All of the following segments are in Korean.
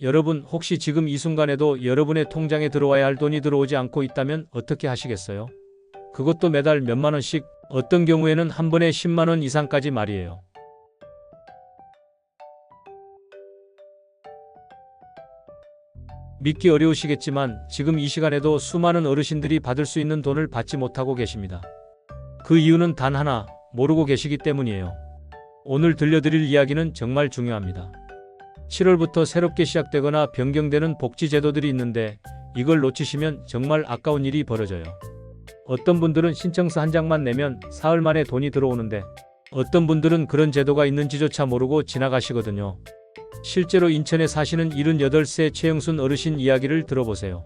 여러분 혹시 지금 이 순간에도 여러분의 통장에 들어와야 할 돈이 들어오지 않고 있다면 어떻게 하시겠어요? 그것도 매달 몇만 원씩, 어떤 경우에는 한 번에 10만 원 이상까지 말이에요. 믿기 어려우시겠지만 지금 이 시간에도 수많은 어르신들이 받을 수 있는 돈을 받지 못하고 계십니다. 그 이유는 단 하나, 모르고 계시기 때문이에요. 오늘 들려드릴 이야기는 정말 중요합니다. 7월부터 새롭게 시작되거나 변경되는 복지제도들이 있는데 이걸 놓치시면 정말 아까운 일이 벌어져요. 어떤 분들은 신청서 한 장만 내면 사흘 만에 돈이 들어오는데 어떤 분들은 그런 제도가 있는지조차 모르고 지나가시거든요. 실제로 인천에 사시는 78세 최영순 어르신 이야기를 들어보세요.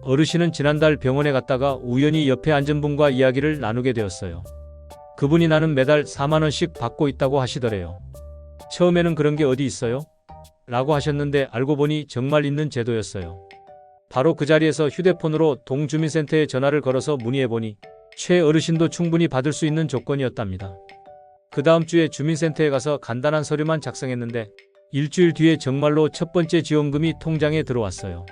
어르신은 지난달 병원에 갔다가 우연히 옆에 앉은 분과 이야기를 나누게 되었어요. 그분이 나는 매달 4만 원씩 받고 있다고 하시더래요. 처음에는 그런 게 어디 있어요? 라고 하셨는데 알고 보니 정말 있는 제도였어요. 바로 그 자리에서 휴대폰으로 동주민센터에 전화를 걸어서 문의해보니 최 어르신도 충분히 받을 수 있는 조건이었답니다. 그 다음 주에 주민센터에 가서 간단한 서류만 작성했는데 일주일 뒤에 정말로 첫 번째 지원금이 통장에 들어왔어요.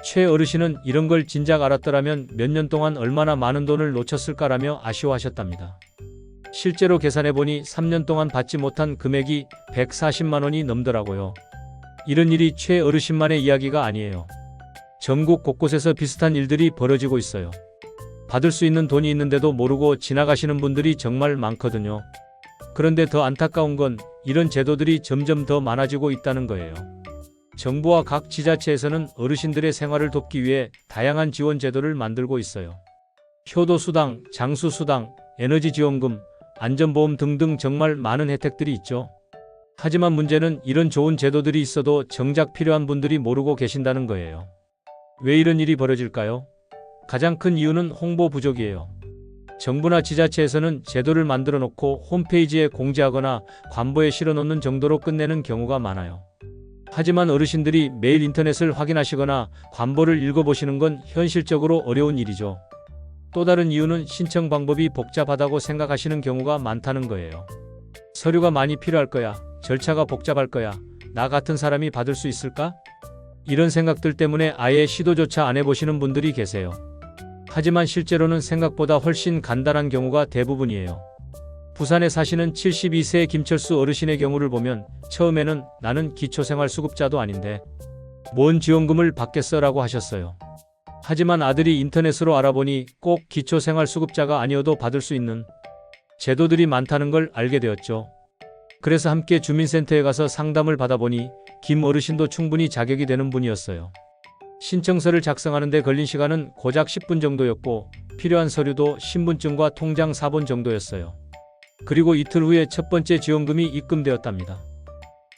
최 어르신은 이런 걸 진작 알았더라면 몇 년 동안 얼마나 많은 돈을 놓쳤을까라며 아쉬워하셨답니다. 실제로 계산해보니 3년 동안 받지 못한 금액이 140만 원이 넘더라고요. 이런 일이 최 어르신만의 이야기가 아니에요. 전국 곳곳에서 비슷한 일들이 벌어지고 있어요. 받을 수 있는 돈이 있는데도 모르고 지나가시는 분들이 정말 많거든요. 그런데 더 안타까운 건 이런 제도들이 점점 더 많아지고 있다는 거예요. 정부와 각 지자체에서는 어르신들의 생활을 돕기 위해 다양한 지원 제도를 만들고 있어요. 효도수당, 장수수당, 에너지지원금, 안전보험 등등 정말 많은 혜택들이 있죠. 하지만 문제는 이런 좋은 제도들이 있어도 정작 필요한 분들이 모르고 계신다는 거예요. 왜 이런 일이 벌어질까요? 가장 큰 이유는 홍보 부족이에요. 정부나 지자체에서는 제도를 만들어 놓고 홈페이지에 공지하거나 관보에 실어 놓는 정도로 끝내는 경우가 많아요. 하지만 어르신들이 매일 인터넷을 확인하시거나 관보를 읽어보시는 건 현실적으로 어려운 일이죠. 또 다른 이유는 신청 방법이 복잡하다고 생각하시는 경우가 많다는 거예요. 서류가 많이 필요할 거야. 절차가 복잡할 거야. 나 같은 사람이 받을 수 있을까? 이런 생각들 때문에 아예 시도조차 안 해보시는 분들이 계세요. 하지만 실제로는 생각보다 훨씬 간단한 경우가 대부분이에요. 부산에 사시는 72세 김철수 어르신의 경우를 보면 처음에는 나는 기초생활수급자도 아닌데 뭔 지원금을 받겠어 라고 하셨어요. 하지만 아들이 인터넷으로 알아보니 꼭 기초생활수급자가 아니어도 받을 수 있는 제도들이 많다는 걸 알게 되었죠. 그래서 함께 주민센터에 가서 상담을 받아보니 김 어르신도 충분히 자격이 되는 분이었어요. 신청서를 작성하는 데 걸린 시간은 고작 10분 정도였고 필요한 서류도 신분증과 통장 사본 정도였어요. 그리고 이틀 후에 첫 번째 지원금이 입금되었답니다.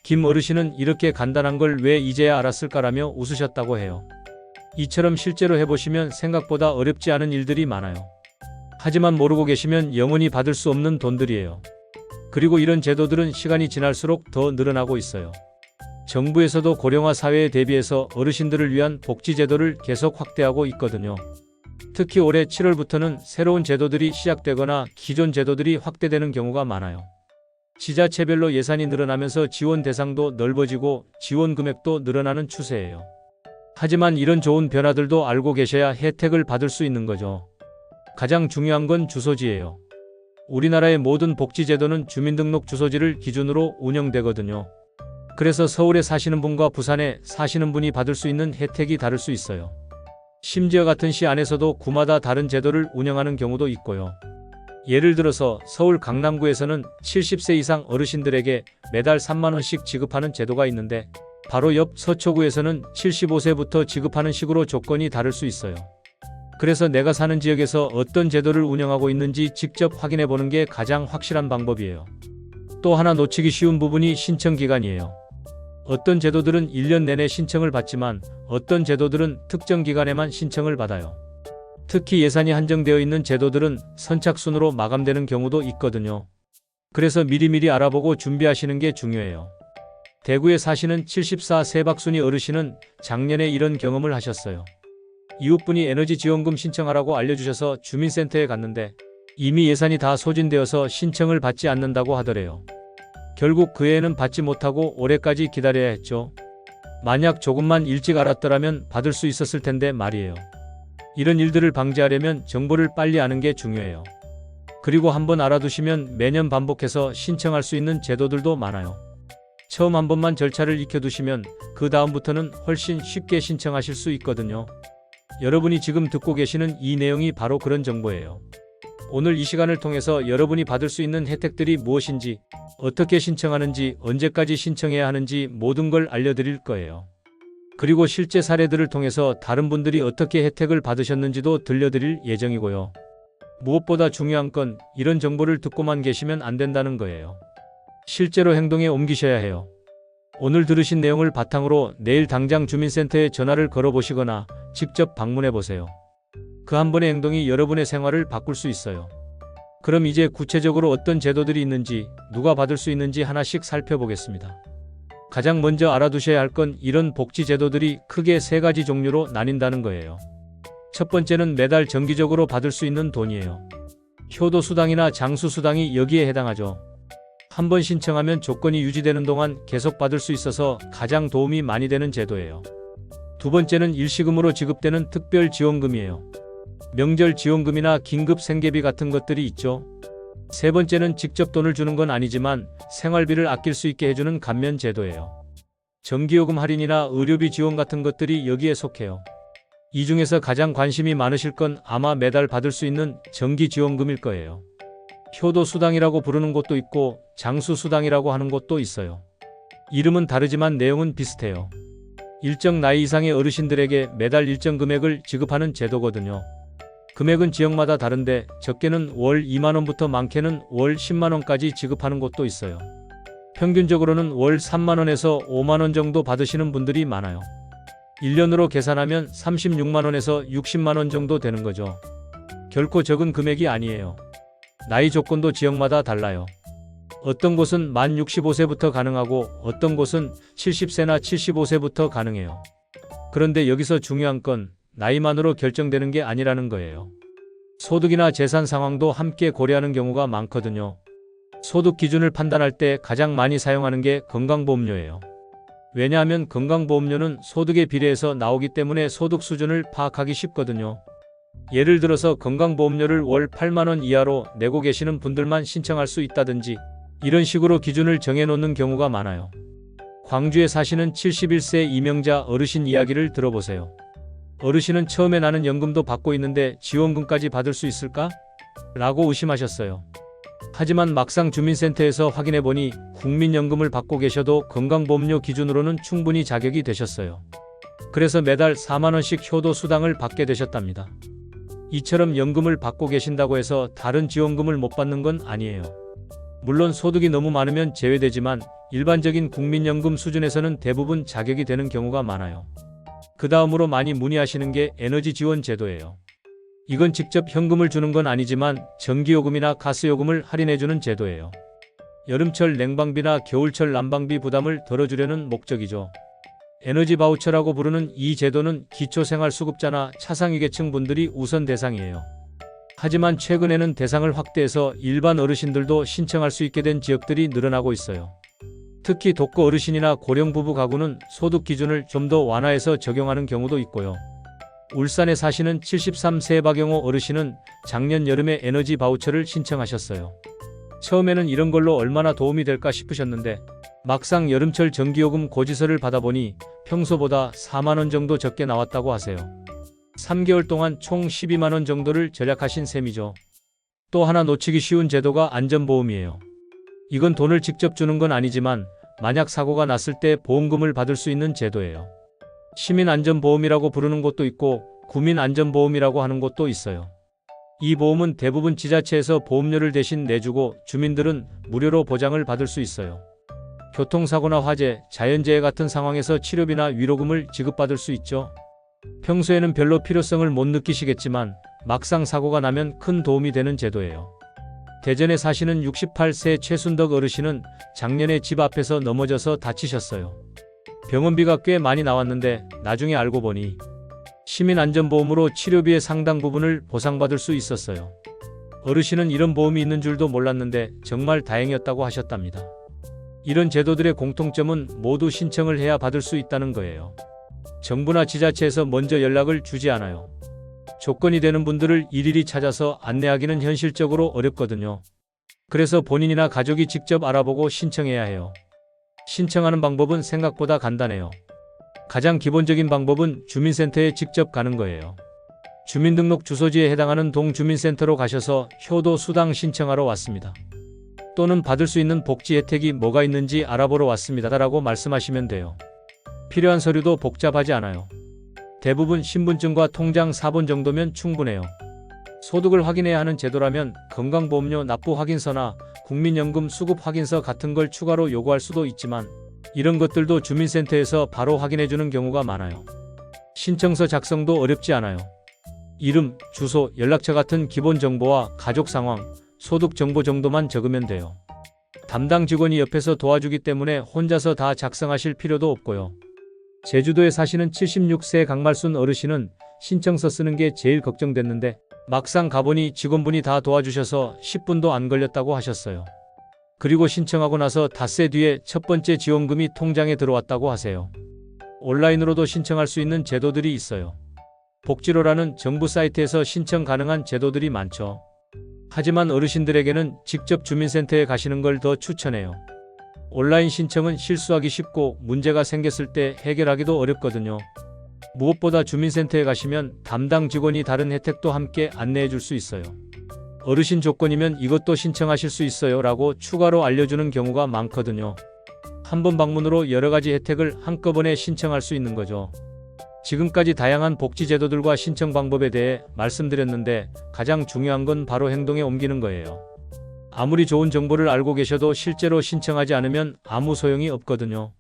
김 어르신은 이렇게 간단한 걸 왜 이제야 알았을까라며 웃으셨다고 해요. 이처럼 실제로 해보시면 생각보다 어렵지 않은 일들이 많아요. 하지만 모르고 계시면 영원히 받을 수 없는 돈들이에요. 그리고 이런 제도들은 시간이 지날수록 더 늘어나고 있어요. 정부에서도 고령화 사회에 대비해서 어르신들을 위한 복지제도를 계속 확대하고 있거든요. 특히 올해 7월부터는 새로운 제도들이 시작되거나 기존 제도들이 확대되는 경우가 많아요. 지자체별로 예산이 늘어나면서 지원 대상도 넓어지고 지원 금액도 늘어나는 추세예요. 하지만 이런 좋은 변화들도 알고 계셔야 혜택을 받을 수 있는 거죠. 가장 중요한 건 주소지예요. 우리나라의 모든 복지제도는 주민등록 주소지를 기준으로 운영되거든요. 그래서 서울에 사시는 분과 부산에 사시는 분이 받을 수 있는 혜택이 다를 수 있어요. 심지어 같은 시 안에서도 구마다 다른 제도를 운영하는 경우도 있고요. 예를 들어서 서울 강남구에서는 70세 이상 어르신들에게 매달 3만 원씩 지급하는 제도가 있는데 바로 옆 서초구에서는 75세부터 지급하는 식으로 조건이 다를 수 있어요. 그래서 내가 사는 지역에서 어떤 제도를 운영하고 있는지 직접 확인해 보는 게 가장 확실한 방법이에요. 또 하나 놓치기 쉬운 부분이 신청 기간이에요. 어떤 제도들은 1년 내내 신청을 받지만 어떤 제도들은 특정 기간에만 신청을 받아요. 특히 예산이 한정되어 있는 제도들은 선착순으로 마감되는 경우도 있거든요. 그래서 미리미리 알아보고 준비하시는 게 중요해요. 대구에 사시는 74세 박순희 어르신은 작년에 이런 경험을 하셨어요. 이웃분이 에너지 지원금 신청하라고 알려주셔서 주민센터에 갔는데 이미 예산이 다 소진되어서 신청을 받지 않는다고 하더래요. 결국 그 해에는 받지 못하고 올해까지 기다려야 했죠. 만약 조금만 일찍 알았더라면 받을 수 있었을 텐데 말이에요. 이런 일들을 방지하려면 정보를 빨리 아는 게 중요해요. 그리고 한번 알아두시면 매년 반복해서 신청할 수 있는 제도들도 많아요. 처음 한 번만 절차를 익혀두시면 그 다음부터는 훨씬 쉽게 신청하실 수 있거든요. 여러분이 지금 듣고 계시는 이 내용이 바로 그런 정보예요. 오늘 이 시간을 통해서 여러분이 받을 수 있는 혜택들이 무엇인지, 어떻게 신청하는지, 언제까지 신청해야 하는지 모든 걸 알려드릴 거예요. 그리고 실제 사례들을 통해서 다른 분들이 어떻게 혜택을 받으셨는지도 들려드릴 예정이고요. 무엇보다 중요한 건 이런 정보를 듣고만 계시면 안 된다는 거예요. 실제로 행동에 옮기셔야 해요. 오늘 들으신 내용을 바탕으로 내일 당장 주민센터에 전화를 걸어보시거나 직접 방문해 보세요. 그 한 번의 행동이 여러분의 생활을 바꿀 수 있어요. 그럼 이제 구체적으로 어떤 제도들이 있는지, 누가 받을 수 있는지 하나씩 살펴보겠습니다. 가장 먼저 알아두셔야 할 건 이런 복지 제도들이 크게 3가지 종류로 나뉜다는 거예요. 첫 번째는 매달 정기적으로 받을 수 있는 돈이에요. 효도수당이나 장수수당이 여기에 해당하죠. 한 번 신청하면 조건이 유지되는 동안 계속 받을 수 있어서 가장 도움이 많이 되는 제도예요. 두 번째는 일시금으로 지급되는 특별지원금이에요. 명절 지원금이나 긴급 생계비 같은 것들이 있죠. 세 번째는 직접 돈을 주는 건 아니지만 생활비를 아낄 수 있게 해주는 감면 제도예요. 전기요금 할인이나 의료비 지원 같은 것들이 여기에 속해요. 이 중에서 가장 관심이 많으실 건 아마 매달 받을 수 있는 정기지원금일 거예요. 효도수당이라고 부르는 곳도 있고 장수수당이라고 하는 곳도 있어요. 이름은 다르지만 내용은 비슷해요. 일정 나이 이상의 어르신들에게 매달 일정 금액을 지급하는 제도거든요. 금액은 지역마다 다른데 적게는 월 2만원부터 많게는 월 10만원까지 지급하는 곳도 있어요. 평균적으로는 월 3만원에서 5만원 정도 받으시는 분들이 많아요. 1년으로 계산하면 36만원에서 60만원 정도 되는 거죠. 결코 적은 금액이 아니에요. 나이 조건도 지역마다 달라요. 어떤 곳은 만 65세부터 가능하고 어떤 곳은 70세나 75세부터 가능해요. 그런데 여기서 중요한 건 나이만으로 결정되는 게 아니라는 거예요. 소득이나 재산 상황도 함께 고려하는 경우가 많거든요. 소득 기준을 판단할 때 가장 많이 사용하는 게 건강보험료예요. 왜냐하면 건강보험료는 소득에 비례해서 나오기 때문에 소득 수준을 파악하기 쉽거든요. 예를 들어서 건강보험료를 월 8만원 이하로 내고 계시는 분들만 신청할 수 있다든지 이런 식으로 기준을 정해놓는 경우가 많아요. 광주에 사시는 71세 이명자 어르신 이야기를 들어보세요. 어르신은 처음에 나는 연금도 받고 있는데 지원금까지 받을 수 있을까? 라고 의심하셨어요. 하지만 막상 주민센터에서 확인해보니 국민연금을 받고 계셔도 건강보험료 기준으로는 충분히 자격이 되셨어요. 그래서 매달 4만원씩 효도수당을 받게 되셨답니다. 이처럼 연금을 받고 계신다고 해서 다른 지원금을 못 받는 건 아니에요. 물론 소득이 너무 많으면 제외되지만 일반적인 국민연금 수준에서는 대부분 자격이 되는 경우가 많아요. 그 다음으로 많이 문의하시는 게 에너지 지원 제도예요. 이건 직접 현금을 주는 건 아니지만 전기요금이나 가스요금을 할인해주는 제도예요. 여름철 냉방비나 겨울철 난방비 부담을 덜어주려는 목적이죠. 에너지 바우처라고 부르는 이 제도는 기초생활수급자나 차상위계층 분들이 우선 대상이에요. 하지만 최근에는 대상을 확대해서 일반 어르신들도 신청할 수 있게 된 지역들이 늘어나고 있어요. 특히 독거 어르신이나 고령 부부 가구는 소득 기준을 좀 더 완화해서 적용하는 경우도 있고요. 울산에 사시는 73세 박영호 어르신은 작년 여름에 에너지 바우처를 신청하셨어요. 처음에는 이런 걸로 얼마나 도움이 될까 싶으셨는데 막상 여름철 전기요금 고지서를 받아보니 평소보다 4만원 정도 적게 나왔다고 하세요. 3개월 동안 총 12만원 정도를 절약하신 셈이죠. 또 하나 놓치기 쉬운 제도가 안전보험이에요. 이건 돈을 직접 주는 건 아니지만 만약 사고가 났을 때 보험금을 받을 수 있는 제도예요. 시민안전보험이라고 부르는 곳도 있고 구민안전보험이라고 하는 곳도 있어요. 이 보험은 대부분 지자체에서 보험료를 대신 내주고 주민들은 무료로 보장을 받을 수 있어요. 교통사고나 화재, 자연재해 같은 상황에서 치료비나 위로금을 지급받을 수 있죠. 평소에는 별로 필요성을 못 느끼시겠지만 막상 사고가 나면 큰 도움이 되는 제도예요. 대전에 사시는 68세 최순덕 어르신은 작년에 집 앞에서 넘어져서 다치셨어요. 병원비가 꽤 많이 나왔는데 나중에 알고 보니 시민안전보험으로 치료비의 상당 부분을 보상받을 수 있었어요. 어르신은 이런 보험이 있는 줄도 몰랐는데 정말 다행이었다고 하셨답니다. 이런 제도들의 공통점은 모두 신청을 해야 받을 수 있다는 거예요. 정부나 지자체에서 먼저 연락을 주지 않아요. 조건이 되는 분들을 일일이 찾아서 안내하기는 현실적으로 어렵거든요. 그래서 본인이나 가족이 직접 알아보고 신청해야 해요. 신청하는 방법은 생각보다 간단해요. 가장 기본적인 방법은 주민센터에 직접 가는 거예요. 주민등록 주소지에 해당하는 동주민센터로 가셔서 효도 수당 신청하러 왔습니다. 또는 받을 수 있는 복지 혜택이 뭐가 있는지 알아보러 왔습니다 라고 말씀하시면 돼요. 필요한 서류도 복잡하지 않아요. 대부분 신분증과 통장 사본 정도면 충분해요. 소득을 확인해야 하는 제도라면 건강보험료 납부 확인서나 국민연금 수급 확인서 같은 걸 추가로 요구할 수도 있지만 이런 것들도 주민센터에서 바로 확인해주는 경우가 많아요. 신청서 작성도 어렵지 않아요. 이름, 주소, 연락처 같은 기본 정보와 가족 상황, 소득 정보 정도만 적으면 돼요. 담당 직원이 옆에서 도와주기 때문에 혼자서 다 작성하실 필요도 없고요. 제주도에 사시는 76세 강말순 어르신은 신청서 쓰는 게 제일 걱정됐는데 막상 가보니 직원분이 다 도와주셔서 10분도 안 걸렸다고 하셨어요. 그리고 신청하고 나서 닷새 뒤에 첫 번째 지원금이 통장에 들어왔다고 하세요. 온라인으로도 신청할 수 있는 제도들이 있어요. 복지로라는 정부 사이트에서 신청 가능한 제도들이 많죠. 하지만 어르신들에게는 직접 주민센터에 가시는 걸 더 추천해요. 온라인 신청은 실수하기 쉽고 문제가 생겼을 때 해결하기도 어렵거든요. 무엇보다 주민센터에 가시면 담당 직원이 다른 혜택도 함께 안내해 줄 수 있어요. 어르신 조건이면 이것도 신청하실 수 있어요 라고 추가로 알려주는 경우가 많거든요. 한 번 방문으로 여러 가지 혜택을 한꺼번에 신청할 수 있는 거죠. 지금까지 다양한 복지 제도들과 신청 방법에 대해 말씀드렸는데 가장 중요한 건 바로 행동에 옮기는 거예요. 아무리 좋은 정보를 알고 계셔도 실제로 신청하지 않으면 아무 소용이 없거든요.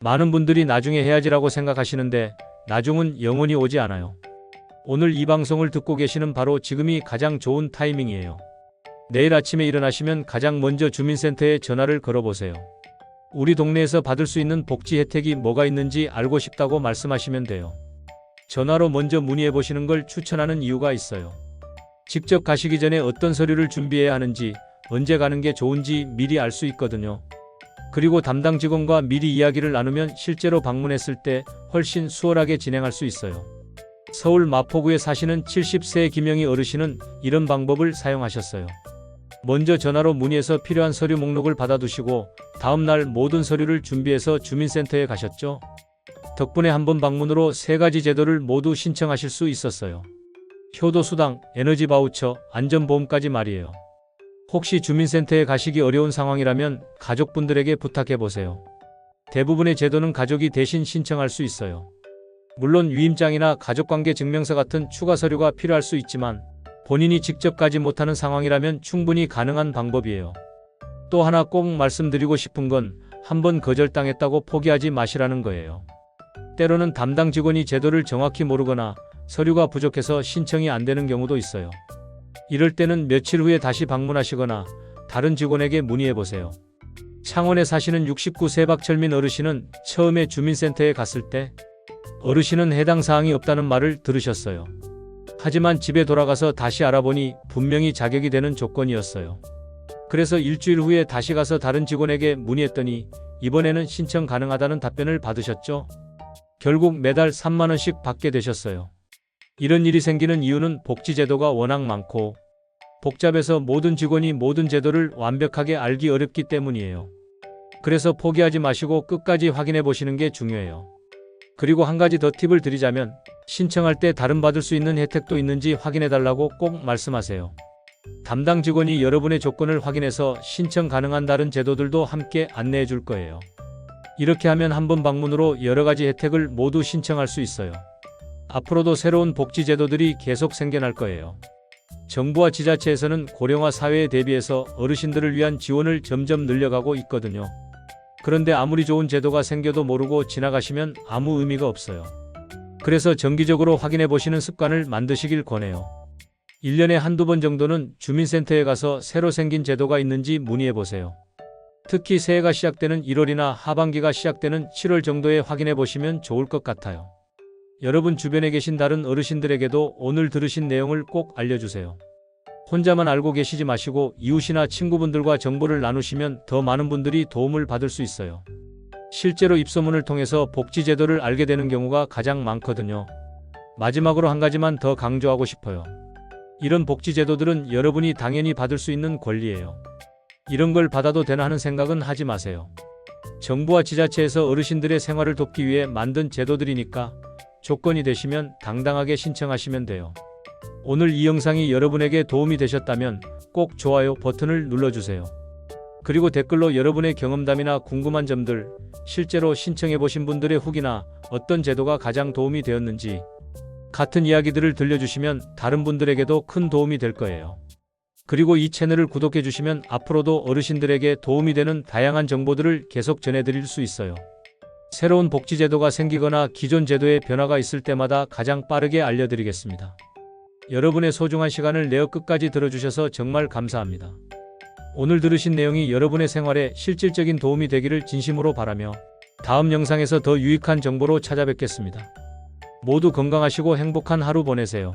많은 분들이 나중에 해야지라고 생각하시는데 나중은 영원히 오지 않아요. 오늘 이 방송을 듣고 계시는 바로 지금이 가장 좋은 타이밍이에요. 내일 아침에 일어나시면 가장 먼저 주민센터에 전화를 걸어보세요. 우리 동네에서 받을 수 있는 복지 혜택이 뭐가 있는지 알고 싶다고 말씀하시면 돼요. 전화로 먼저 문의해 보시는 걸 추천하는 이유가 있어요. 직접 가시기 전에 어떤 서류를 준비해야 하는지, 언제 가는 게 좋은지 미리 알 수 있거든요. 그리고 담당 직원과 미리 이야기를 나누면 실제로 방문했을 때 훨씬 수월하게 진행할 수 있어요. 서울 마포구에 사시는 70세 김영희 어르신은 이런 방법을 사용하셨어요. 먼저 전화로 문의해서 필요한 서류 목록을 받아두시고 다음날 모든 서류를 준비해서 주민센터에 가셨죠. 덕분에 한 번 방문으로 3가지 제도를 모두 신청하실 수 있었어요. 효도수당, 에너지 바우처, 안전보험까지 말이에요. 혹시 주민센터에 가시기 어려운 상황이라면 가족분들에게 부탁해보세요. 대부분의 제도는 가족이 대신 신청할 수 있어요. 물론 위임장이나 가족관계 증명서 같은 추가 서류가 필요할 수 있지만 본인이 직접 가지 못하는 상황이라면 충분히 가능한 방법이에요. 또 하나 꼭 말씀드리고 싶은 건 한번 거절당했다고 포기하지 마시라는 거예요. 때로는 담당 직원이 제도를 정확히 모르거나 서류가 부족해서 신청이 안 되는 경우도 있어요. 이럴 때는 며칠 후에 다시 방문하시거나 다른 직원에게 문의해보세요. 창원에 사시는 69세 박철민 어르신은 처음에 주민센터에 갔을 때 어르신은 해당 사항이 없다는 말을 들으셨어요. 하지만 집에 돌아가서 다시 알아보니 분명히 자격이 되는 조건이었어요. 그래서 일주일 후에 다시 가서 다른 직원에게 문의했더니 이번에는 신청 가능하다는 답변을 받으셨죠. 결국 매달 3만 원씩 받게 되셨어요. 이런 일이 생기는 이유는 복지제도가 워낙 많고 복잡해서 모든 직원이 모든 제도를 완벽하게 알기 어렵기 때문이에요. 그래서 포기하지 마시고 끝까지 확인해 보시는 게 중요해요. 그리고 한 가지 더 팁을 드리자면 신청할 때 다른 받을 수 있는 혜택도 있는지 확인해 달라고 꼭 말씀하세요. 담당 직원이 여러분의 조건을 확인해서 신청 가능한 다른 제도들도 함께 안내해 줄 거예요. 이렇게 하면 한 번 방문으로 여러 가지 혜택을 모두 신청할 수 있어요. 앞으로도 새로운 복지 제도들이 계속 생겨날 거예요. 정부와 지자체에서는 고령화 사회에 대비해서 어르신들을 위한 지원을 점점 늘려가고 있거든요. 그런데 아무리 좋은 제도가 생겨도 모르고 지나가시면 아무 의미가 없어요. 그래서 정기적으로 확인해 보시는 습관을 만드시길 권해요. 1년에 한두 번 정도는 주민센터에 가서 새로 생긴 제도가 있는지 문의해 보세요. 특히 새해가 시작되는 1월이나 하반기가 시작되는 7월 정도에 확인해 보시면 좋을 것 같아요. 여러분 주변에 계신 다른 어르신들에게도 오늘 들으신 내용을 꼭 알려주세요. 혼자만 알고 계시지 마시고 이웃이나 친구분들과 정보를 나누시면 더 많은 분들이 도움을 받을 수 있어요. 실제로 입소문을 통해서 복지제도를 알게 되는 경우가 가장 많거든요. 마지막으로 한 가지만 더 강조하고 싶어요. 이런 복지제도들은 여러분이 당연히 받을 수 있는 권리예요. 이런 걸 받아도 되나 하는 생각은 하지 마세요. 정부와 지자체에서 어르신들의 생활을 돕기 위해 만든 제도들이니까 조건이 되시면 당당하게 신청하시면 돼요. 오늘 이 영상이 여러분에게 도움이 되셨다면 꼭 좋아요 버튼을 눌러주세요. 그리고 댓글로 여러분의 경험담이나 궁금한 점들, 실제로 신청해보신 분들의 후기나 어떤 제도가 가장 도움이 되었는지 같은 이야기들을 들려주시면 다른 분들에게도 큰 도움이 될 거예요. 그리고 이 채널을 구독해주시면 앞으로도 어르신들에게 도움이 되는 다양한 정보들을 계속 전해드릴 수 있어요. 새로운 복지제도가 생기거나 기존 제도에 변화가 있을 때마다 가장 빠르게 알려드리겠습니다. 여러분의 소중한 시간을 내어 끝까지 들어주셔서 정말 감사합니다. 오늘 들으신 내용이 여러분의 생활에 실질적인 도움이 되기를 진심으로 바라며 다음 영상에서 더 유익한 정보로 찾아뵙겠습니다. 모두 건강하시고 행복한 하루 보내세요.